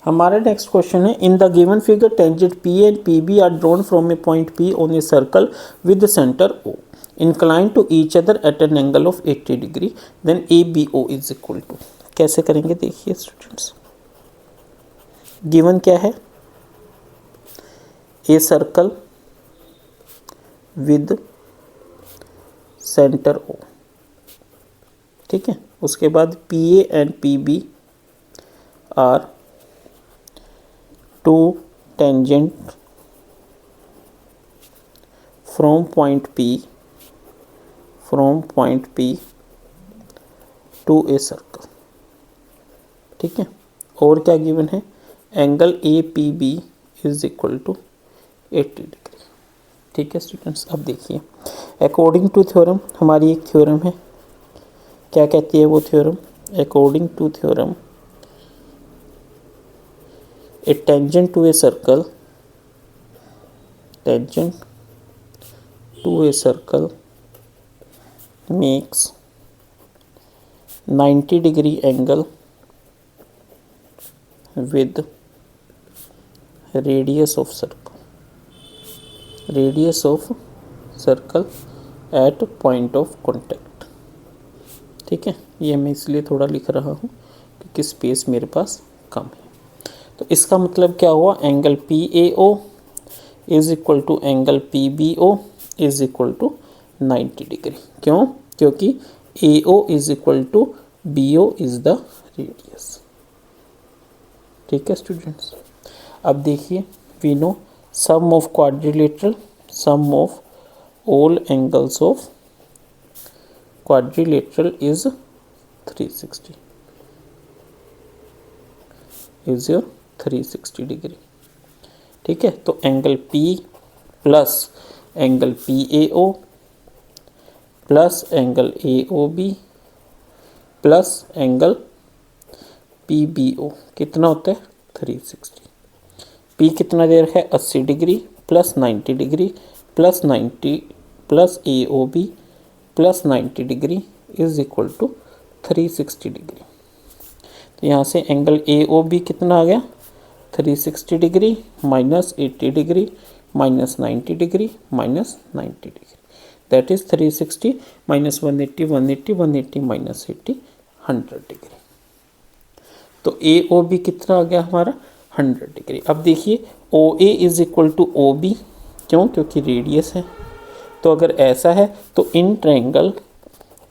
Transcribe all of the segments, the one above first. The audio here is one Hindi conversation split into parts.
हमारा नेक्स्ट क्वेश्चन है, in the given figure tangent P and P B are drawn from a point P on a circle with centre O inclined to each other at an angle of 80 degree, then A B O is equal to. कैसे करेंगे देखिए स्टूडेंट्स, गिवन क्या है, a circle with centre O, ठीक है। उसके बाद P A and P B are two tangent from point P to a circle, ठीक है। और क्या गिवन है, angle A P B is equal to 80 degree, ठीक है स्टूडेंट्स। अब देखिए, अकॉर्डिंग टू थ्योरम, हमारी एक थ्योरम है, क्या कहती है वो theorem, according to theorem a tangent to a circle makes 90 degree angle with radius of circle at point of contact, ठीक है। ये मैं इसलिए थोड़ा लिख रहा हूँ क्योंकि स्पेस मेरे पास कम है। तो इसका मतलब क्या हुआ, angle P A O is equal to angle P B O is equal to 90 degree. क्यों, क्योंकि A O is equal to B O is the radius, ठीक है स्टूडेंट्स। अब देखिए, we know sum of quadrilateral, sum of all angles of quadrilateral is 360, is your 360 degree, ठीक है। तो angle P plus angle PAO plus angle AOB plus angle PBO कितना होता है 360। P कितना दे रखा है 80 degree plus 90 degree plus 90 plus AOB plus 90 degree is equal to 360 degree. तो यहाँ से एंगल AOB कितना आ गया 360 degree minus 80 degree minus 90 degree minus 90 degree, that is 360 minus 180 180 180 minus 80 100 degree. तो AOB कितना आ गया हमारा 100 डिग्री। अब देखिए OA is equal to OB, क्यों, क्योंकि रेडियस है। तो अगर ऐसा है तो इन ट्रायंगल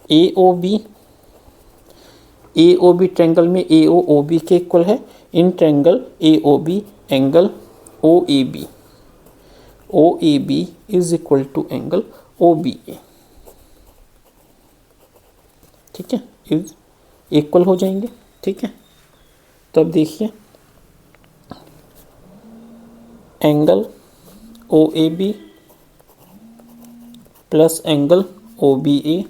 AOB ट्रायंगल में AO OB के इक्वल है, in triangle AOB angle OAB is equal to angle OBA, ठीक है, इज इक्वल हो जाएंगे, ठीक है। तो अब देखिए angle OAB plus angle OBA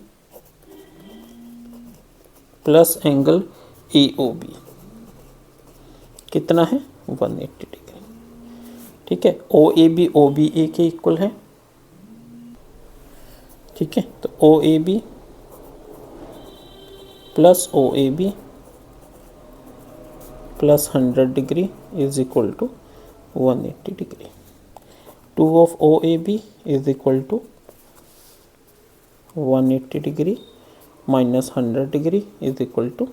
plus angle AOB कितना है 180 डिग्री, ठीक है। OAB OBA के इक्वल है, ठीक है। तो OAB plus OAB plus 100 degree is equal to 180 degree. 2 of OAB is equal to 180 degree minus 100 degree is equal to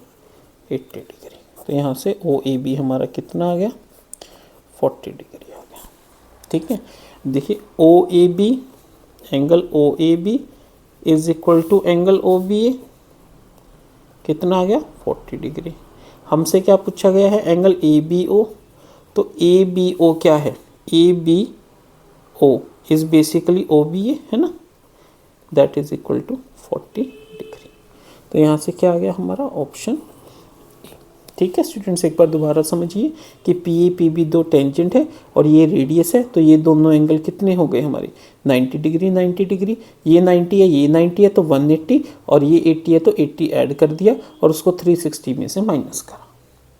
80 degree. तो यहाँ से OAB हमारा कितना आ गया 40 डिग्री आ गया, ठीक है। देखिए OAB angle OAB is equal to angle OBA कितना आ गया 40 डिग्री। हमसे क्या पूछा गया है एंगल ABO, तो ABO क्या है ABO इज बेसिकली OBA है ना, that is equal to 40 degree. तो यहाँ से क्या आ गया हमारा ऑप्शन, ठीक है स्टूडेंट्स। एक बार दोबारा समझिए कि PA PB दो टेंजेंट है और ये रेडियस है, तो ये दोनों एंगल कितने हो गए हमारे 90 डिग्री 90 डिग्री, ये 90 है ये 90 है तो 180 और ये 80 है तो 80 ऐड कर दिया और उसको 360 में से माइनस करा,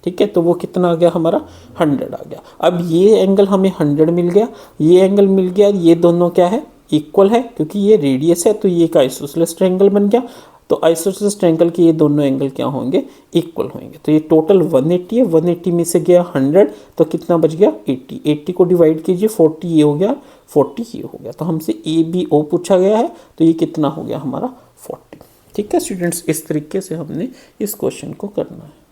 ठीक है। तो वो कितना आ गया हमारा 100 आ गया। अब ये एंगल हमें 100 मिल गया, ये एंगल मिल गया, ये दोनों क्या है इक्वल है क्योंकि ये रेडियस है, तो ये एक आइसोसेलेस ट्रायंगल बन गया। तो आइसोसेलेस ट्रायंगल के ये दोनों एंगल क्या होंगे, इक्वल होंगे। तो ये टोटल 180 है, 180 में से गया 100 तो कितना बच गया 80। 80 को डिवाइड कीजिए, 40 ये हो गया, 40 ये हो गया। तो हमसे ABO पूछा गया है, तो ये कितना हो गया हमारा 40। ठीक है स्टूडेंट्स, इस तरीके से हमने इस क्वेश्चन को करना है।